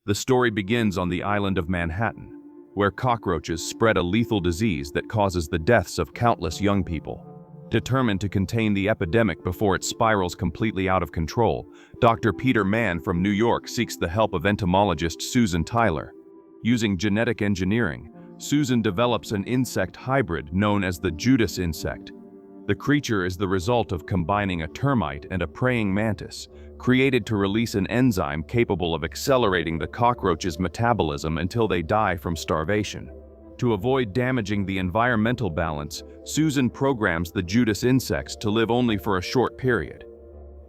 The story begins on the island of Manhattan, where cockroaches spread a lethal disease that causes the deaths of countless young people. Determined to contain the epidemic before it spirals completely out of control, Dr. Peter Mann from New York seeks the help of entomologist Susan Tyler. Using genetic engineering, Susan develops an insect hybrid known as the Judas insect. The creature is the result of combining a termite and a praying mantis, created to release an enzyme capable of accelerating the cockroach's metabolism until they die from starvation. To avoid damaging the environmental balance, Susan programs the Judas insects to live only for a short period.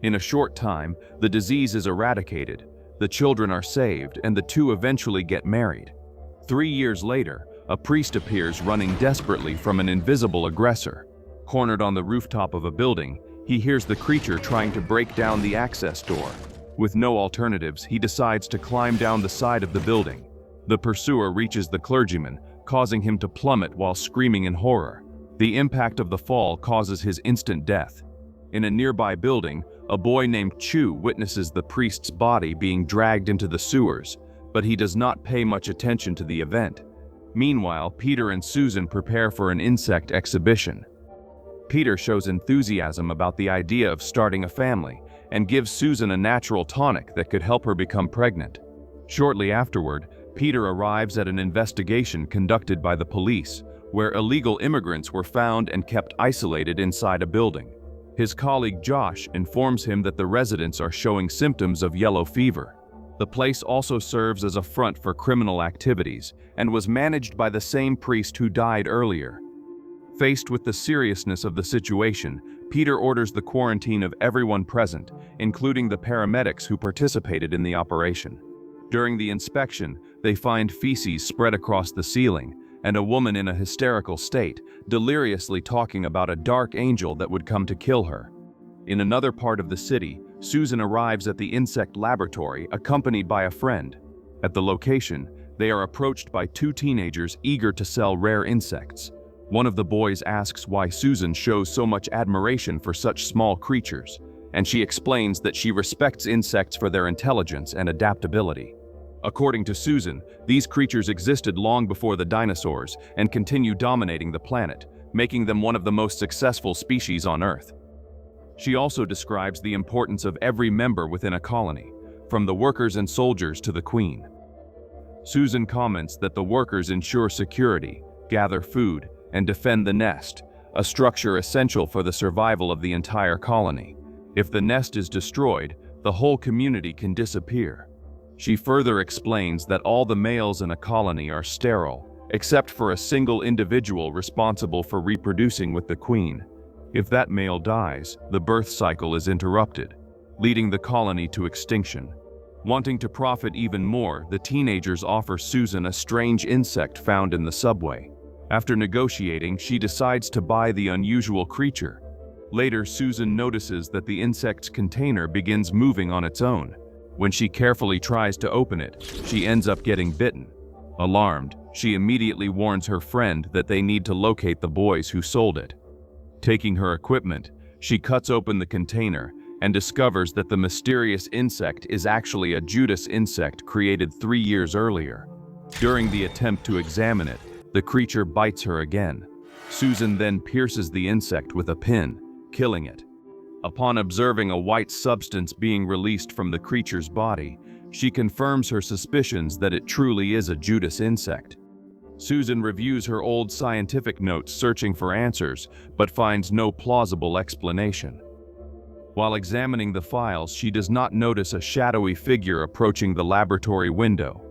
In a short time, the disease is eradicated, the children are saved, and the two eventually get married. 3 years later, a priest appears running desperately from an invisible aggressor. Cornered on the rooftop of a building, he hears the creature trying to break down the access door. With no alternatives, he decides to climb down the side of the building. The pursuer reaches the clergyman, causing him to plummet while screaming in horror. The impact of the fall causes his instant death. In a nearby building, a boy named Chu witnesses the priest's body being dragged into the sewers, but he does not pay much attention to the event. Meanwhile, Peter and Susan prepare for an insect exhibition. Peter shows enthusiasm about the idea of starting a family and gives Susan a natural tonic that could help her become pregnant. Shortly afterward, Peter arrives at an investigation conducted by the police, where illegal immigrants were found and kept isolated inside a building. His colleague Josh informs him that the residents are showing symptoms of yellow fever. The place also serves as a front for criminal activities and was managed by the same priest who died earlier. Faced with the seriousness of the situation, Peter orders the quarantine of everyone present, including the paramedics who participated in the operation. During the inspection, they find feces spread across the ceiling, and a woman in a hysterical state, deliriously talking about a dark angel that would come to kill her. In another part of the city, Susan arrives at the insect laboratory accompanied by a friend. At the location, they are approached by 2 teenagers eager to sell rare insects. One of the boys asks why Susan shows so much admiration for such small creatures, and she explains that she respects insects for their intelligence and adaptability. According to Susan, these creatures existed long before the dinosaurs and continue dominating the planet, making them one of the most successful species on Earth. She also describes the importance of every member within a colony, from the workers and soldiers to the queen. Susan comments that the workers ensure security, gather food, and defend the nest, a structure essential for the survival of the entire colony. If the nest is destroyed, the whole community can disappear. She further explains that all the males in a colony are sterile, except for a single individual responsible for reproducing with the queen. If that male dies, the birth cycle is interrupted, leading the colony to extinction. Wanting to profit even more, the teenagers offer Susan a strange insect found in the subway. After negotiating, she decides to buy the unusual creature. Later, Susan notices that the insect's container begins moving on its own. When she carefully tries to open it, she ends up getting bitten. Alarmed, she immediately warns her friend that they need to locate the boys who sold it. Taking her equipment, she cuts open the container and discovers that the mysterious insect is actually a Judas insect created 3 years earlier. During the attempt to examine it, the creature bites her again. Susan then pierces the insect with a pin, killing it. Upon observing a white substance being released from the creature's body, she confirms her suspicions that it truly is a Judas insect. Susan reviews her old scientific notes searching for answers, but finds no plausible explanation. While examining the files, she does not notice a shadowy figure approaching the laboratory window.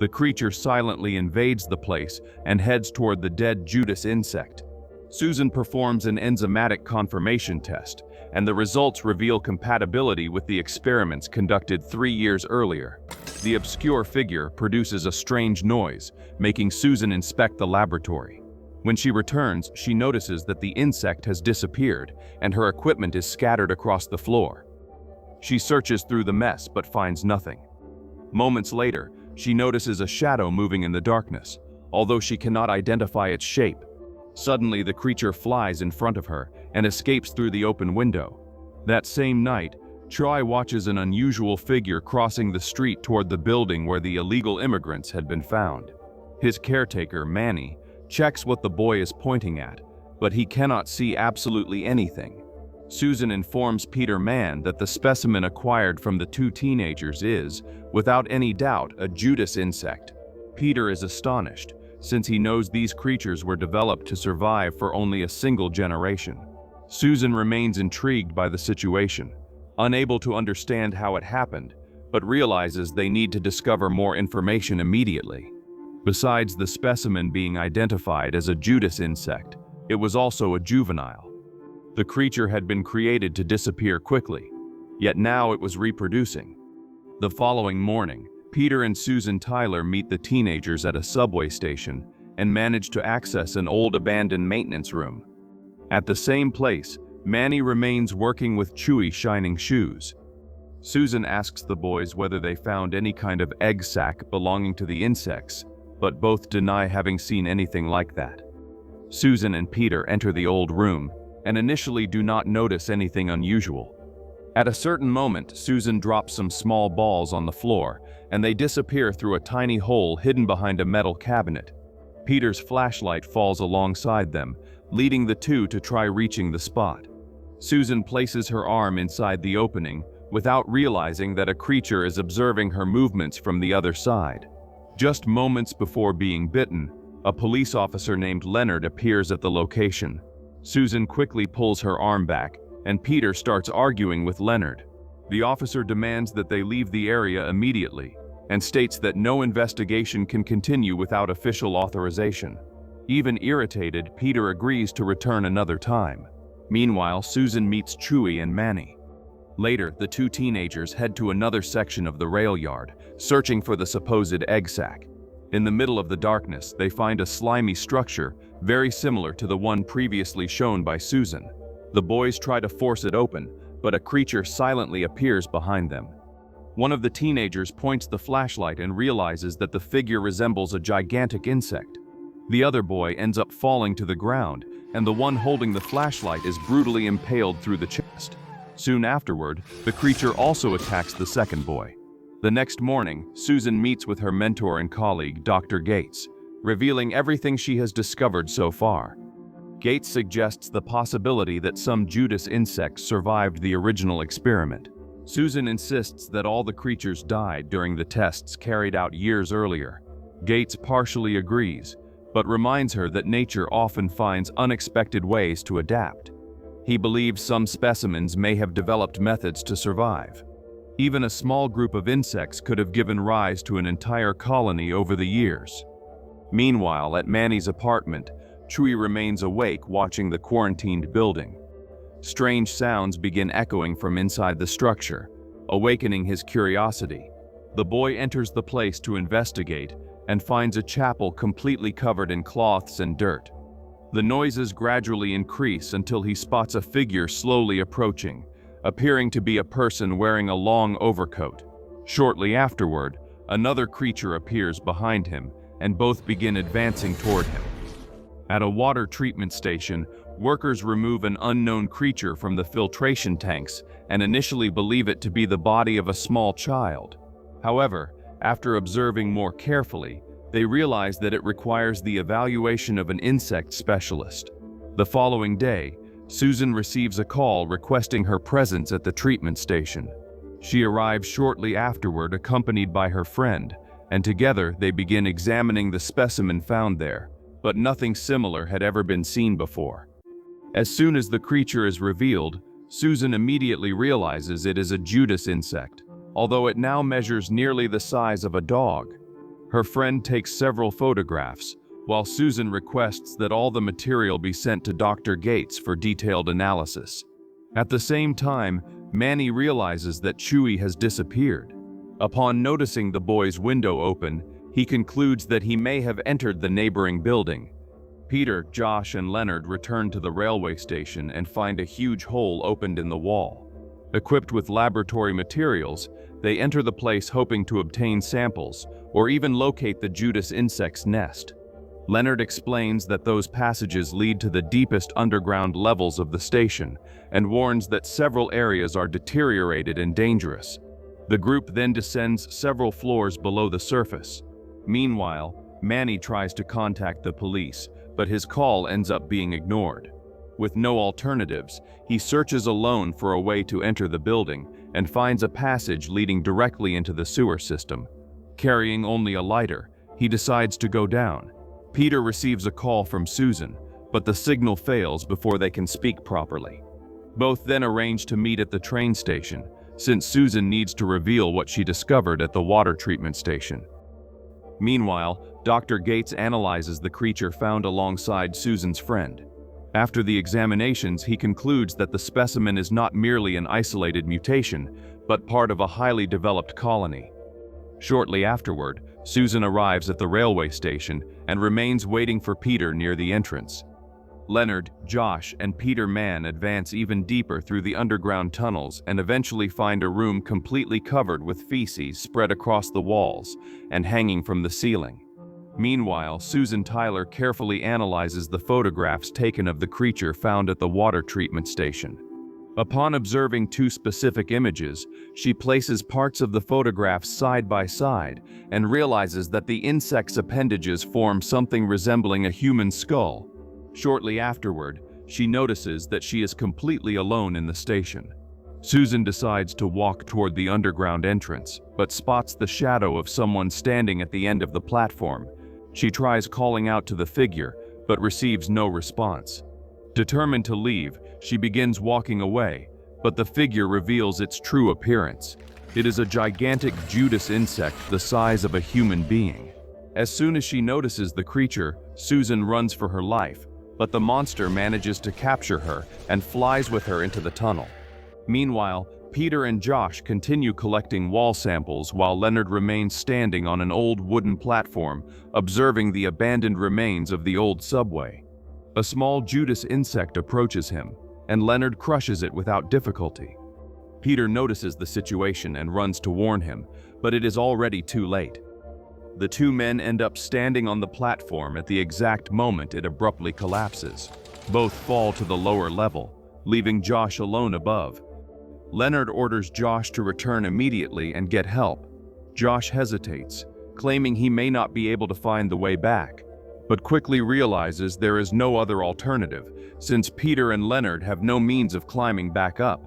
The creature silently invades the place and heads toward the dead Judas insect. Susan performs an enzymatic confirmation test, and the results reveal compatibility with the experiments conducted 3 years earlier. The obscure figure produces a strange noise, making Susan inspect the laboratory. When she returns, she notices that the insect has disappeared, and her equipment is scattered across the floor. She searches through the mess but finds nothing. Moments later, she notices a shadow moving in the darkness, although she cannot identify its shape. Suddenly, the creature flies in front of her and escapes through the open window. That same night, Troy watches an unusual figure crossing the street toward the building where the illegal immigrants had been found. His caretaker, Manny, checks what the boy is pointing at, but he cannot see absolutely anything. Susan informs Peter Mann that the specimen acquired from the two teenagers is, without any doubt, a Judas insect. Peter is astonished, since he knows these creatures were developed to survive for only a single generation. Susan remains intrigued by the situation, unable to understand how it happened, but realizes they need to discover more information immediately. Besides the specimen being identified as a Judas insect, it was also a juvenile. The creature had been created to disappear quickly, yet now it was reproducing. The following morning, Peter and Susan Tyler meet the teenagers at a subway station and manage to access an old abandoned maintenance room. At the same place, Manny remains working with Chewy shining shoes. Susan asks the boys whether they found any kind of egg sac belonging to the insects, but both deny having seen anything like that. Susan and Peter enter the old room and initially do not notice anything unusual. At a certain moment, Susan drops some small balls on the floor, and they disappear through a tiny hole hidden behind a metal cabinet. Peter's flashlight falls alongside them, leading the two to try reaching the spot. Susan places her arm inside the opening without realizing that a creature is observing her movements from the other side. Just moments before being bitten, a police officer named Leonard appears at the location. Susan quickly pulls her arm back, and Peter starts arguing with Leonard. The officer demands that they leave the area immediately and states that no investigation can continue without official authorization. Even irritated, Peter agrees to return another time. Meanwhile, Susan meets Chewy and Manny. Later, the two teenagers head to another section of the rail yard, searching for the supposed egg sac. In the middle of the darkness, they find a slimy structure very similar to the one previously shown by Susan. The boys try to force it open, but a creature silently appears behind them. One of the teenagers points the flashlight and realizes that the figure resembles a gigantic insect. The other boy ends up falling to the ground, and the one holding the flashlight is brutally impaled through the chest. Soon afterward, the creature also attacks the second boy. The next morning, Susan meets with her mentor and colleague, Dr. Gates, revealing everything she has discovered so far. Gates suggests the possibility that some Judas insects survived the original experiment. Susan insists that all the creatures died during the tests carried out years earlier. Gates partially agrees, but reminds her that nature often finds unexpected ways to adapt. He believes some specimens may have developed methods to survive. Even a small group of insects could have given rise to an entire colony over the years. Meanwhile, at Manny's apartment, Chewy remains awake watching the quarantined building. Strange sounds begin echoing from inside the structure, awakening his curiosity. The boy enters the place to investigate and finds a chapel completely covered in cloths and dirt. The noises gradually increase until he spots a figure slowly approaching, appearing to be a person wearing a long overcoat. Shortly afterward, another creature appears behind him, and both begin advancing toward him. At a water treatment station, workers remove an unknown creature from the filtration tanks and initially believe it to be the body of a small child. However, after observing more carefully, they realize that it requires the evaluation of an insect specialist. The following day, Susan receives a call requesting her presence at the treatment station. She arrives shortly afterward accompanied by her friend, and together they begin examining the specimen found there, but nothing similar had ever been seen before. As soon as the creature is revealed, Susan immediately realizes it is a Judas insect, although it now measures nearly the size of a dog. Her friend takes several photographs, while Susan requests that all the material be sent to Dr. Gates for detailed analysis. At the same time, Manny realizes that Chewy has disappeared. Upon noticing the boy's window open, he concludes that he may have entered the neighboring building. Peter, Josh, and Leonard return to the railway station and find a huge hole opened in the wall. Equipped with laboratory materials, they enter the place hoping to obtain samples or even locate the Judas insect's nest. Leonard explains that those passages lead to the deepest underground levels of the station and warns that several areas are deteriorated and dangerous. The group then descends several floors below the surface. Meanwhile, Manny tries to contact the police, but his call ends up being ignored. With no alternatives, he searches alone for a way to enter the building and finds a passage leading directly into the sewer system. Carrying only a lighter, he decides to go down. Peter receives a call from Susan, but the signal fails before they can speak properly. Both then arrange to meet at the train station, since Susan needs to reveal what she discovered at the water treatment station. Meanwhile, Dr. Gates analyzes the creature found alongside Susan's friend. After the examinations, he concludes that the specimen is not merely an isolated mutation, but part of a highly developed colony. Shortly afterward, Susan arrives at the railway station and remains waiting for Peter near the entrance. Leonard, Josh, and Peter Mann advance even deeper through the underground tunnels and eventually find a room completely covered with feces spread across the walls and hanging from the ceiling. Meanwhile, Susan Tyler carefully analyzes the photographs taken of the creature found at the water treatment station. Upon observing two specific images, she places parts of the photographs side by side and realizes that the insect's appendages form something resembling a human skull. Shortly afterward, she notices that she is completely alone in the station. Susan decides to walk toward the underground entrance, but spots the shadow of someone standing at the end of the platform. She tries calling out to the figure, but receives no response. Determined to leave, she begins walking away, but the figure reveals its true appearance. It is a gigantic Judas insect the size of a human being. As soon as she notices the creature, Susan runs for her life, but the monster manages to capture her and flies with her into the tunnel. Meanwhile, Peter and Josh continue collecting wall samples while Leonard remains standing on an old wooden platform, observing the abandoned remains of the old subway. A small Judas insect approaches him, and Leonard crushes it without difficulty. Peter notices the situation and runs to warn him, but it is already too late. The two men end up standing on the platform at the exact moment it abruptly collapses. Both fall to the lower level, leaving Josh alone above. Leonard orders Josh to return immediately and get help. Josh hesitates, claiming he may not be able to find the way back, but quickly realizes there is no other alternative, since Peter and Leonard have no means of climbing back up.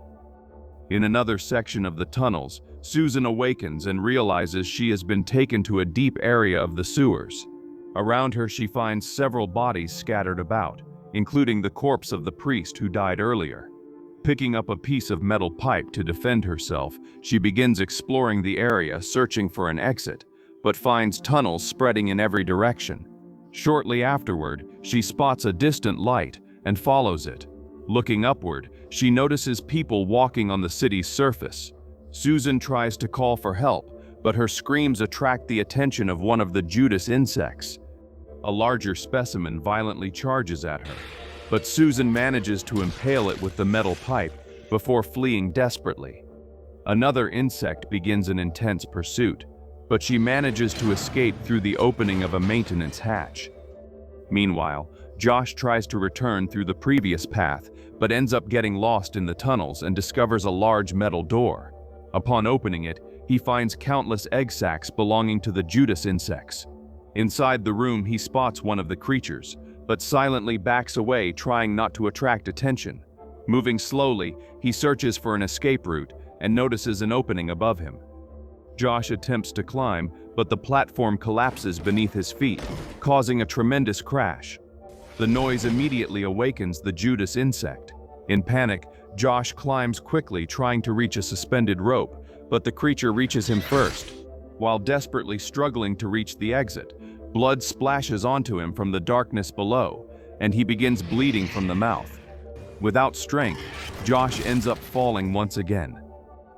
In another section of the tunnels, Susan awakens and realizes she has been taken to a deep area of the sewers. Around her, she finds several bodies scattered about, including the corpse of the priest who died earlier. Picking up a piece of metal pipe to defend herself, she begins exploring the area, searching for an exit, but finds tunnels spreading in every direction. Shortly afterward, she spots a distant light and follows it. Looking upward, she notices people walking on the city's surface. Susan tries to call for help, but her screams attract the attention of one of the Judas insects. A larger specimen violently charges at her, but Susan manages to impale it with the metal pipe before fleeing desperately. Another insect begins an intense pursuit, but she manages to escape through the opening of a maintenance hatch. Meanwhile, Josh tries to return through the previous path, but ends up getting lost in the tunnels and discovers a large metal door. Upon opening it, he finds countless egg sacs belonging to the Judas insects. Inside the room, he spots one of the creatures, but silently backs away, trying not to attract attention. Moving slowly, he searches for an escape route and notices an opening above him. Josh attempts to climb, but the platform collapses beneath his feet, causing a tremendous crash. The noise immediately awakens the Judas insect. In panic, Josh climbs quickly, trying to reach a suspended rope, but the creature reaches him first. While desperately struggling to reach the exit, blood splashes onto him from the darkness below, and he begins bleeding from the mouth. Without strength, Josh ends up falling once again.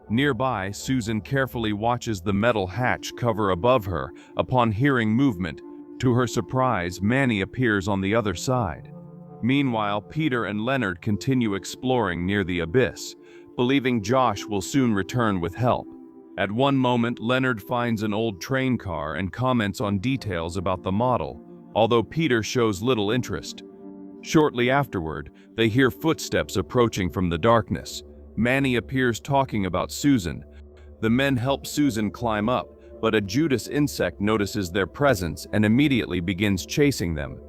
Nearby, Susan carefully watches the metal hatch cover above her. Upon hearing movement, to her surprise, Manny appears on the other side. Meanwhile, Peter and Leonard continue exploring near the abyss, believing Josh will soon return with help. At one moment, Leonard finds an old train car and comments on details about the model, although Peter shows little interest. Shortly afterward, they hear footsteps approaching from the darkness. Manny appears talking about Susan. The men help Susan climb up, but a Judas insect notices their presence and immediately begins chasing them.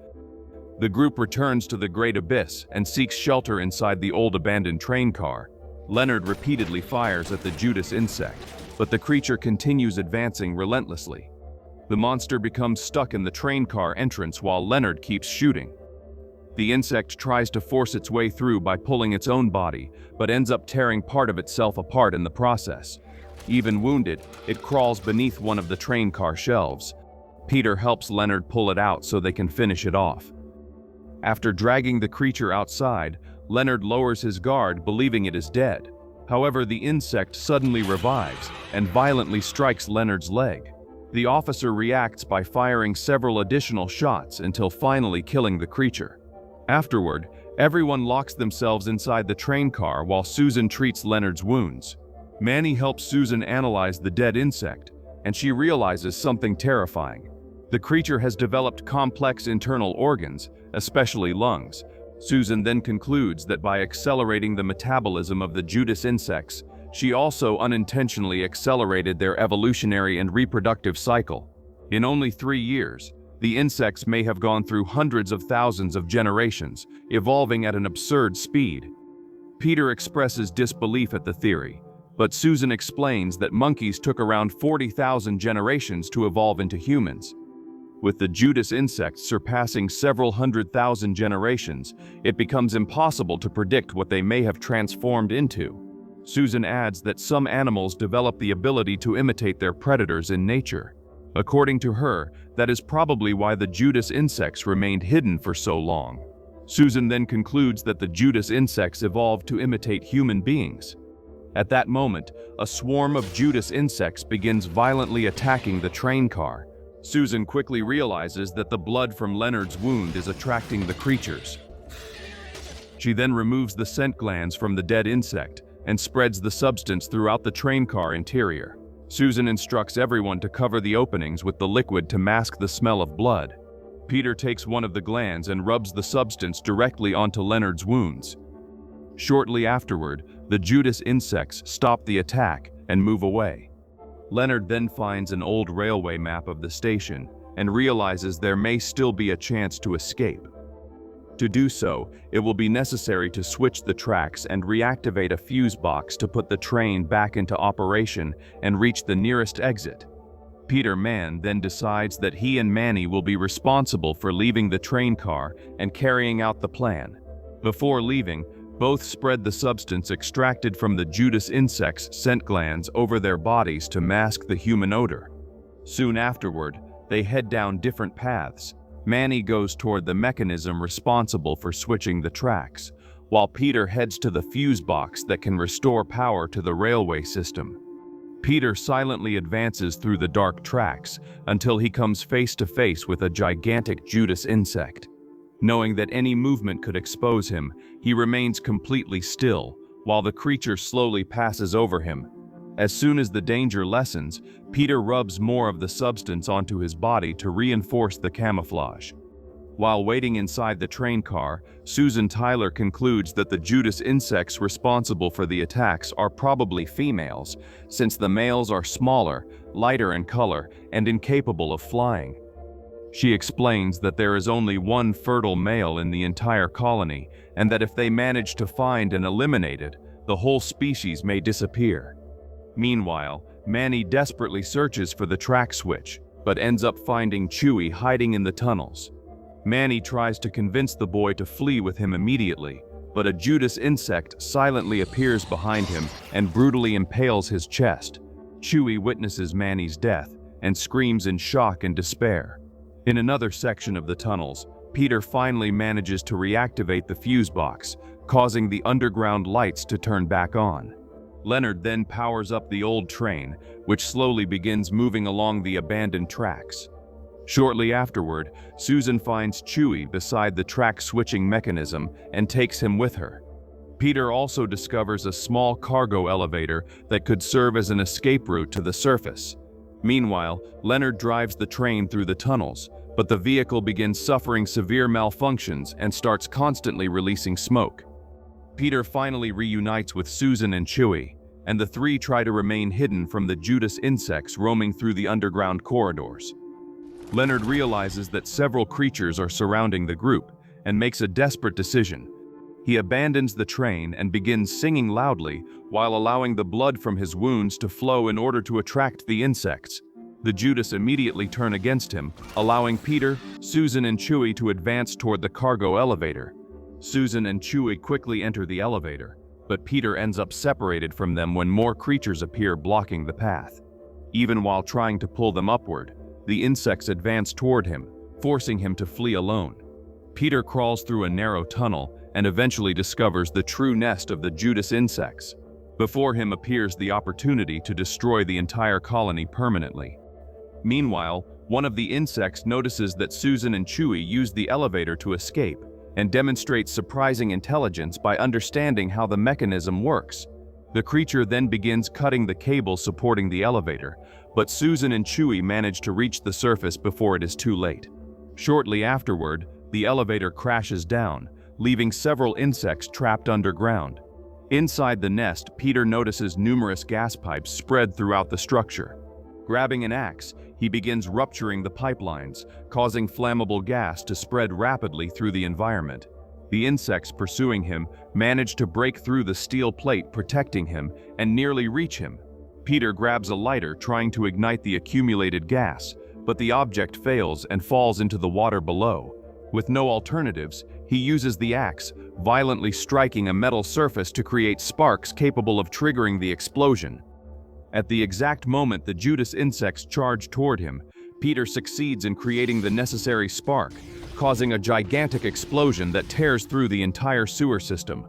The group returns to the Great Abyss and seeks shelter inside the old abandoned train car. Leonard repeatedly fires at the Judas insect, but the creature continues advancing relentlessly. The monster becomes stuck in the train car entrance while Leonard keeps shooting. The insect tries to force its way through by pulling its own body, but ends up tearing part of itself apart in the process. Even wounded, it crawls beneath one of the train car shelves. Peter helps Leonard pull it out so they can finish it off. After dragging the creature outside, Leonard lowers his guard, believing it is dead. However, the insect suddenly revives and violently strikes Leonard's leg. The officer reacts by firing several additional shots until finally killing the creature. Afterward, everyone locks themselves inside the train car while Susan treats Leonard's wounds. Manny helps Susan analyze the dead insect, and she realizes something terrifying. The creature has developed complex internal organs, especially lungs. Susan then concludes that by accelerating the metabolism of the Judas insects, she also unintentionally accelerated their evolutionary and reproductive cycle. In only 3 years, the insects may have gone through hundreds of thousands of generations, evolving at an absurd speed. Peter expresses disbelief at the theory, but Susan explains that monkeys took around 40,000 generations to evolve into humans. With the Judas insects surpassing several 100,000 generations, it becomes impossible to predict what they may have transformed into. Susan adds that some animals develop the ability to imitate their predators in nature. According to her, that is probably why the Judas insects remained hidden for so long. Susan then concludes that the Judas insects evolved to imitate human beings. At that moment, a swarm of Judas insects begins violently attacking the train car. Susan quickly realizes that the blood from Leonard's wound is attracting the creatures. She then removes the scent glands from the dead insect and spreads the substance throughout the train car interior. Susan instructs everyone to cover the openings with the liquid to mask the smell of blood. Peter takes one of the glands and rubs the substance directly onto Leonard's wounds. Shortly afterward, the Judas insects stop the attack and move away. Leonard then finds an old railway map of the station and realizes there may still be a chance to escape. To do so, it will be necessary to switch the tracks and reactivate a fuse box to put the train back into operation and reach the nearest exit. Peter Mann then decides that he and Manny will be responsible for leaving the train car and carrying out the plan. Before leaving, both spread the substance extracted from the Judas insect's scent glands over their bodies to mask the human odor. Soon afterward, they head down different paths. Manny goes toward the mechanism responsible for switching the tracks, while Peter heads to the fuse box that can restore power to the railway system. Peter silently advances through the dark tracks until he comes face to face with a gigantic Judas insect. Knowing that any movement could expose him, he remains completely still, while the creature slowly passes over him. As soon as the danger lessens, Peter rubs more of the substance onto his body to reinforce the camouflage. While waiting inside the train car, Susan Tyler concludes that the Judas insects responsible for the attacks are probably females, since the males are smaller, lighter in color, and incapable of flying. She explains that there is only one fertile male in the entire colony, and that if they manage to find and eliminate it, the whole species may disappear. Meanwhile, Manny desperately searches for the track switch, but ends up finding Chewie hiding in the tunnels. Manny tries to convince the boy to flee with him immediately, but a Judas insect silently appears behind him and brutally impales his chest. Chewie witnesses Manny's death and screams in shock and despair. In another section of the tunnels, Peter finally manages to reactivate the fuse box, causing the underground lights to turn back on. Leonard then powers up the old train, which slowly begins moving along the abandoned tracks. Shortly afterward, Susan finds Chewie beside the track-switching mechanism and takes him with her. Peter also discovers a small cargo elevator that could serve as an escape route to the surface. Meanwhile, Leonard drives the train through the tunnels, but the vehicle begins suffering severe malfunctions and starts constantly releasing smoke. Peter finally reunites with Susan and Chewie, and the three try to remain hidden from the Judas insects roaming through the underground corridors. Leonard realizes that several creatures are surrounding the group and makes a desperate decision. He abandons the train and begins singing loudly while allowing the blood from his wounds to flow in order to attract the insects. The Judas immediately turn against him, allowing Peter, Susan, and Chewie to advance toward the cargo elevator. Susan and Chewie quickly enter the elevator, but Peter ends up separated from them when more creatures appear blocking the path. Even while trying to pull them upward, the insects advance toward him, forcing him to flee alone. Peter crawls through a narrow tunnel and eventually discovers the true nest of the Judas insects. Before him appears the opportunity to destroy the entire colony permanently. Meanwhile, one of the insects notices that Susan and Chewie use the elevator to escape and demonstrates surprising intelligence by understanding how the mechanism works. The creature then begins cutting the cable supporting the elevator, but Susan and Chewie manage to reach the surface before it is too late. Shortly afterward, the elevator crashes down, leaving several insects trapped underground. Inside the nest, Peter notices numerous gas pipes spread throughout the structure. Grabbing an axe, he begins rupturing the pipelines, causing flammable gas to spread rapidly through the environment. The insects pursuing him manage to break through the steel plate protecting him and nearly reach him. Peter grabs a lighter trying to ignite the accumulated gas, but the object fails and falls into the water below. With no alternatives, he uses the axe, violently striking a metal surface to create sparks capable of triggering the explosion. At the exact moment the Judas insects charge toward him, Peter succeeds in creating the necessary spark, causing a gigantic explosion that tears through the entire sewer system.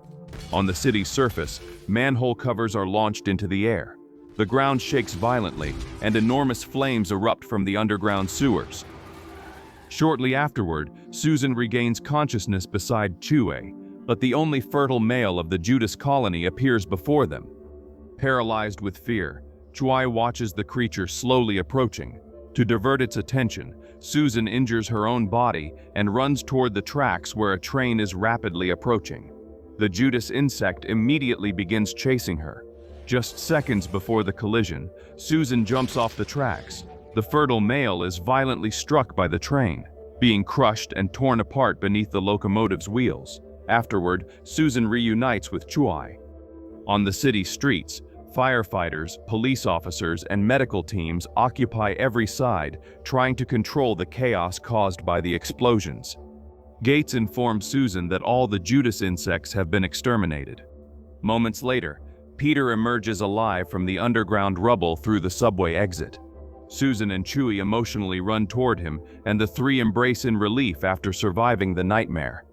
On the city's surface, manhole covers are launched into the air. The ground shakes violently, and enormous flames erupt from the underground sewers. Shortly afterward, Susan regains consciousness beside Chewie, but the only fertile male of the Judas colony appears before them. Paralyzed with fear, Chewie watches the creature slowly approaching. To divert its attention, Susan injures her own body and runs toward the tracks where a train is rapidly approaching. The Judas insect immediately begins chasing her. Just seconds before the collision, Susan jumps off the tracks. The fertile male is violently struck by the train, being crushed and torn apart beneath the locomotive's wheels. Afterward, Susan reunites with Chewie. On the city streets, firefighters, police officers, and medical teams occupy every side, trying to control the chaos caused by the explosions. Gates informs Susan that all the Judas insects have been exterminated. Moments later, Peter emerges alive from the underground rubble through the subway exit. Susan and Chewie emotionally run toward him, and the three embrace in relief after surviving the nightmare.